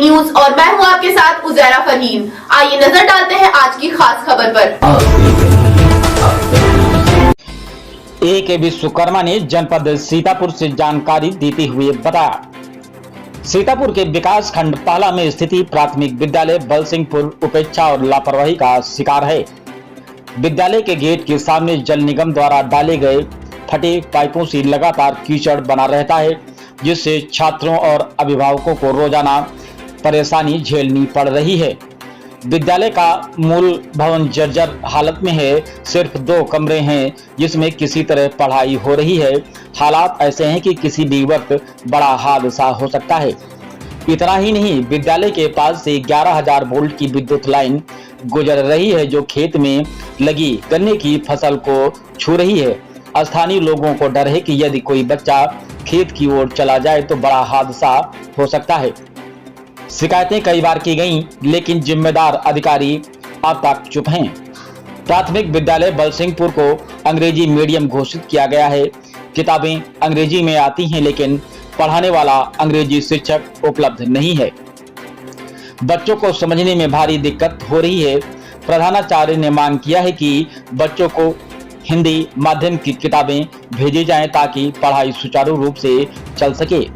News और मैं हूं आपके साथ उजैरा फरहीन। आइए नजर डालते हैं आज की खास खबर पर। AK विश्वकर्मा ने जनपद सीतापुर से जानकारी देते हुए बताया, सीतापुर के विकास खंड पहला में स्थित प्राथमिक विद्यालय बलसिंहपुर उपेक्षा और लापरवाही का शिकार है। विद्यालय के गेट के सामने जल निगम द्वारा डाले गए फटे पाइपों से लगातार कीचड़ बना रहता है, जिससे छात्रों और अभिभावकों को रोजाना परेशानी झेलनी पड़ रही है। विद्यालय का मूल भवन जर्जर हालत में है। सिर्फ 2 कमरे हैं जिसमें किसी तरह पढ़ाई हो रही है। हालात ऐसे हैं कि किसी भी वक्त बड़ा हादसा हो सकता है। इतना ही नहीं, विद्यालय के पास से 11,000 वोल्ट की विद्युत लाइन गुजर रही है, जो खेत में लगी गन्ने की फसल को छू रही है। स्थानीय लोगों को डर है कि यदि कोई बच्चा खेत की ओर चला जाए तो बड़ा हादसा हो सकता है। शिकायतें कई बार की गईं, लेकिन जिम्मेदार अधिकारी अब तक चुप हैं। प्राथमिक विद्यालय बलसिंहपुर को अंग्रेजी मीडियम घोषित किया गया है। किताबें अंग्रेजी में आती हैं, लेकिन पढ़ाने वाला अंग्रेजी शिक्षक उपलब्ध नहीं है। बच्चों को समझने में भारी दिक्कत हो रही है। प्रधानाचार्य ने मांग किया है कि बच्चों को हिंदी माध्यम की किताबें भेजी जाएं ताकि पढ़ाई सुचारू रूप से चल सके।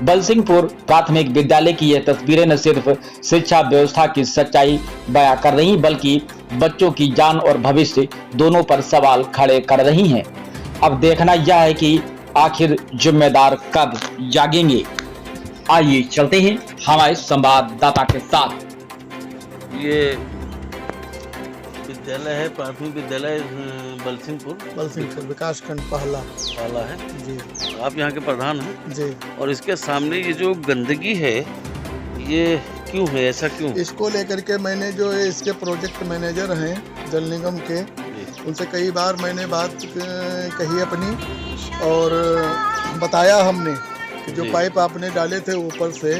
बलसिंहपुर प्राथमिक विद्यालय की यह तस्वीरें न सिर्फ शिक्षा व्यवस्था की सच्चाई बयां कर रही, बल्कि बच्चों की जान और भविष्य दोनों पर सवाल खड़े कर रही हैं। अब देखना यह है कि आखिर जिम्मेदार कब जागेंगे। आइए चलते हैं हमारे संवाददाता के साथ। ये विद्यालय है, प्राथमिक विद्यालय बलसिंहपुर विकास खंड पहला है जी। आप यहाँ के प्रधान हैं जी। और इसके सामने ये जो गंदगी है, ये क्यों है, ऐसा क्यों? इसको लेकर के मैंने जो इसके प्रोजेक्ट मैनेजर हैं जल निगम के, उनसे कई बार मैंने बात कही अपनी और बताया हमने कि जो पाइप आपने डाले थे ऊपर से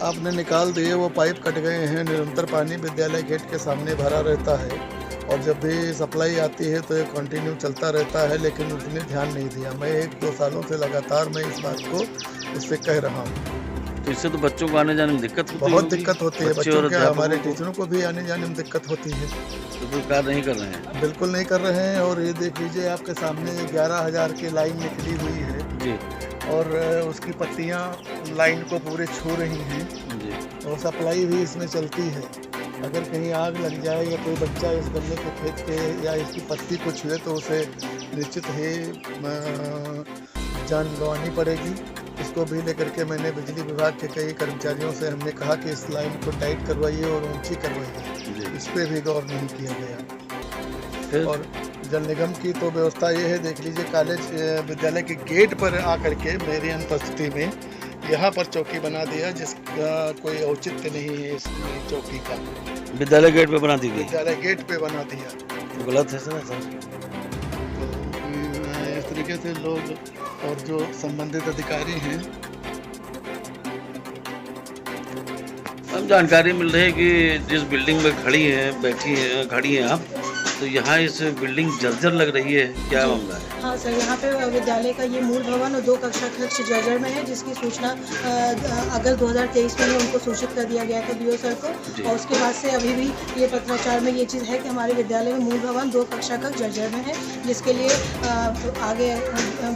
आपने निकाल दिए, वो पाइप कट गए हैं। निरंतर पानी विद्यालय गेट के सामने भरा रहता है और जब भी सप्लाई आती है तो ये कंटिन्यू चलता रहता है, लेकिन उसने ध्यान नहीं दिया। मैं 1-2 सालों से लगातार मैं इस बात को उससे कह रहा हूँ। तो इससे तो बच्चों को आने जाने में दिक्कत होती है। बहुत दिक्कत होती है बच्चों के, हमारे टीचरों को भी आने जाने में दिक्कत होती है। तो कोई कार्य नहीं कर रहे हैं? बिल्कुल नहीं कर रहे हैं। और ये देख लीजिए, आपके सामने 11,000 की लाइन निकली हुई है जी, और उसकी पट्टियाँ लाइन को पूरे छू रही हैं जी। और सप्लाई भी इसमें चलती है। अगर कहीं आग लग जाए या कोई बच्चा इस गन्ने के खेत पे या इसकी पत्ती को छुए तो उसे निश्चित ही जान गंवानी पड़ेगी। इसको भी लेकर के मैंने बिजली विभाग के कई कर्मचारियों से हमने कहा कि इस लाइन को टाइट करवाइए और ऊंची करवाइए। इस पर भी गौर नहीं किया गया। और जल निगम की तो व्यवस्था ये है, देख लीजिए, कॉलेज विद्यालय के गेट पर आकर के मेरी अनुपस्थिति में यहाँ पर चौकी बना दिया, जिसका कोई औचित्य नहीं है। इस चौकी का विद्यालय गेट पे बना दी गई, विद्यालय गेट पे बना दिया तो गलत है सर। तो इस तरीके से लोग और जो संबंधित अधिकारी हैं, हम जानकारी मिल रही है कि जिस बिल्डिंग में खड़ी हैं आप, तो यहाँ इस बिल्डिंग जर्जर लग रही है, क्या मामला है? हाँ सर, यहाँ पे विद्यालय का ये मूल भवन और 2 कक्षा कक्ष जर्जर में है, जिसकी सूचना अगस्त 2023 में उनको सूचित कर दिया गया था BO सर को। और उसके बाद से अभी भी ये पत्राचार में ये चीज़ है कि हमारे विद्यालय में मूल भवन 2 कक्षा कक्ष जर्जर में है, जिसके लिए आगे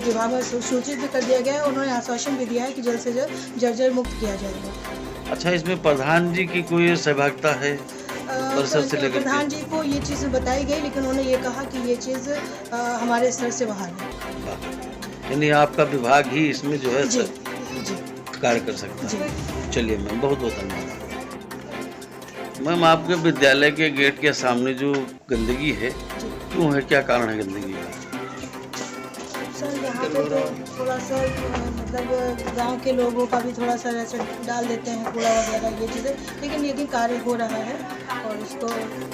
विभाग में सूचित भी कर दिया गया है। उन्होंने आश्वासन भी दिया है कि जल्द से जल्द जर्जर मुक्त किया जाएगा। अच्छा, इसमें प्रधान जी की कोई सहभागिता है? प्रधान जी को ये चीज़ बताई गई, लेकिन उन्होंने ये कहा कि ये चीज़ हमारे स्तर से बाहर है। यानी आपका विभाग ही इसमें जो है जी, कार्य कर सकता है। चलिए मैम, बहुत बहुत धन्यवाद। मैम, आपके विद्यालय के गेट के सामने जो गंदगी है, क्यों है, क्या कारण है गंदगी का? सर, यहाँ पे तो थोड़ा सा मतलब गांव के लोगों का भी थोड़ा सा ऐसे डाल देते हैं कूड़ा वगैरह, ये चीज़ें, लेकिन यदि कार्य हो रहा है। और इसको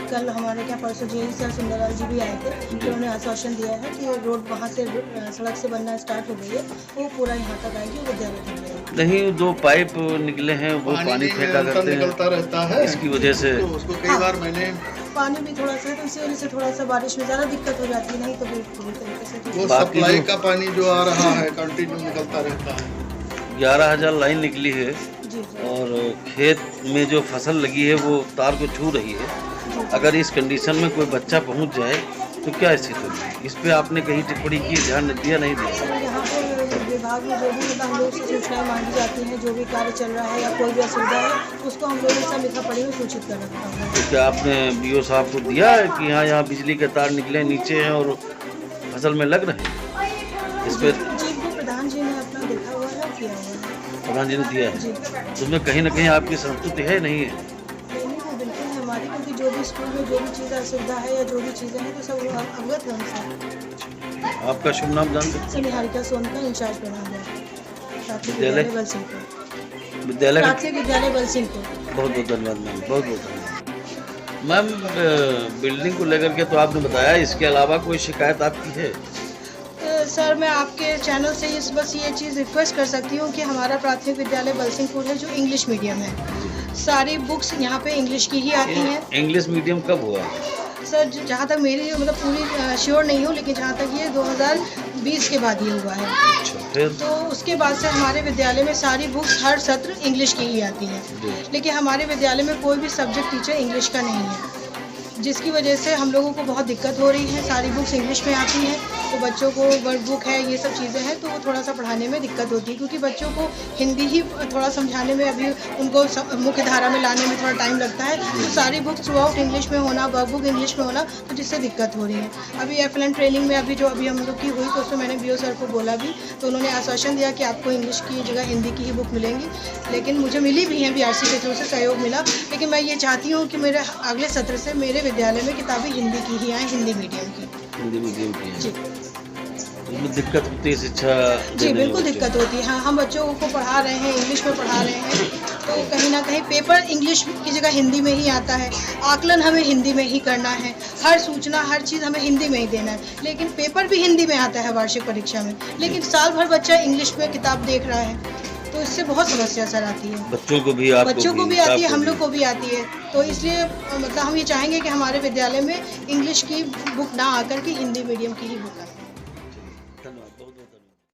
कल हमारे क्या परसों JE सर सुंदरलाल जी भी आए थे, उन्होंने आश्वासन दिया है कि रोड वहाँ से सड़क से बनना स्टार्ट हो गई है, वो पूरा यहाँ तक आएगी, विद्यालय तक जाएगी। नहीं, 2 पाइप निकले हैं, वो पानी फेंका करते हैं, निकलता रहता है, इसकी वजह से तो उसको कई बार मैंने पानी भी थोड़ा सा, तो इसी वजह से थोड़ा सा बारिश में ज़्यादा दिक्कत हो जाती है। नहीं तो फिर पूरी तरीके से वो सप्लाई का पानी जो आ रहा है कंटिन्यू निकलता रहता है। 11,000 लाइन निकली है जी और खेत में जो फसल लगी है वो तार को छू रही है। अगर इस कंडीशन में कोई बच्चा पहुंच जाए तो क्या स्थिति होगी? इस पे आपने कहीं टिप्पणी की, ध्यान दिया नहीं दिया? सर यहाँ पर विभाग में जो भी मतलब हम लोग से सूचनाएं मांगी जाती हैं, जो भी कार्य चल रहा है या कोई भी असुविधा है उसको हम लोग सब लिखा पढ़ी में सूचित कर रखा है। तो क्या आपने बीओ साहब को दिया है कि यहाँ बिजली के तार निकले नीचे हैं और फसल में लग रहे हैं? इस पे जी वो प्रधान जी ने अपना देखा हुआ है, किया हुआ है। प्रधान जी ने दिया है, जी तो उसमें कहीं ना कहीं आपकी संतुष्टि है नहीं है? नहीं वो बिल्कुल है हमारी, क्योंकि जो भी स्कूल में जो भी चीज़ असुविधा है या जो भी चीज़ें हैं तो सब अवगत है उनसे। आपका शुभ नाम जान सकते? सर निहारिका सोनका, इंचार्ज प्रधान है प्राथमिक विद्यालय? विद्यालय बलसिंहपुर। विद्यालय का प्राथमिक विद्यालय बलसिंहपुर। बहुत बहुत धन्यवाद मैम, बहुत बहुत धन्यवाद मैम। बिल्डिंग को लेकर के तो आपने बताया, इसके अलावा कोई शिकायत आपकी है? सर मैं आपके चैनल से बस ये चीज़ रिक्वेस्ट कर सकती हूँ कि हमारा प्राथमिक विद्यालय बलसिंहपुर है जो इंग्लिश मीडियम है, सारी बुक्स यहाँ पे इंग्लिश की ही आती हैं। इंग्लिश मीडियम कब हुआ? सर जहाँ तक मेरी मतलब पूरी श्योर नहीं हूँ, लेकिन जहाँ तक ये 2020 के बाद ये हुआ है। अच्छा, फिर तो उसके बाद से हमारे विद्यालय में सारी बुक्स हर सत्र इंग्लिश की ही आती हैं, लेकिन हमारे विद्यालय में कोई भी सब्जेक्ट टीचर इंग्लिश का नहीं है, जिसकी वजह से हम लोगों को बहुत दिक्कत हो रही है। सारी बुक्स इंग्लिश में आती हैं तो बच्चों को वर्ड बुक है ये सब चीज़ें हैं तो वो थोड़ा सा पढ़ाने में दिक्कत होती है, क्योंकि बच्चों को हिंदी ही थोड़ा समझाने में अभी उनको मुख्य धारा में लाने में थोड़ा टाइम लगता है। तो सारी बुक्स थ्रू आउट इंग्लिश में होना, वर्ड बुक इंग्लिश में होना, तो जिससे दिक्कत हो रही है। अभी FLN ट्रेनिंग में अभी हम लोग की हुई तो उसमें मैंने BO सर को बोला भी, तो उन्होंने आश्वासन दिया कि आपको इंग्लिश की जगह हिंदी की ही बुक मिलेंगी, लेकिन मुझे मिली भी हैं, BRC के थ्रू से सहयोग मिला। लेकिन मैं ये चाहती हूँ कि मेरे अगले सत्र से मेरे विद्यालय में किताबें हिंदी की ही आए, हिंदी मीडियम की। हिंदी मीडियम की है? जी उसमें दिक्कत होती है शिक्षा जी देने में बिल्कुल बच्चों दिक्कत होती है। हाँ हम बच्चों को पढ़ा रहे हैं, इंग्लिश में पढ़ा रहे हैं, तो कहीं ना कहीं पेपर इंग्लिश की जगह हिंदी में ही आता है, आकलन हमें हिंदी में ही करना है, हर सूचना हर चीज़ हमें हिंदी में ही देना है, लेकिन पेपर भी हिंदी में आता है वार्षिक परीक्षा में, लेकिन साल भर बच्चा इंग्लिश में किताब देख रहा है, तो इससे बहुत समस्या सर आती है। बच्चों को भी, आपको बच्चों को भी आती है, हम लोग को भी आती है, तो जी। इसलिए मतलब हम ये चाहेंगे कि हमारे विद्यालय में इंग्लिश की बुक ना आकर के हिंदी मीडियम की ही बुक आए।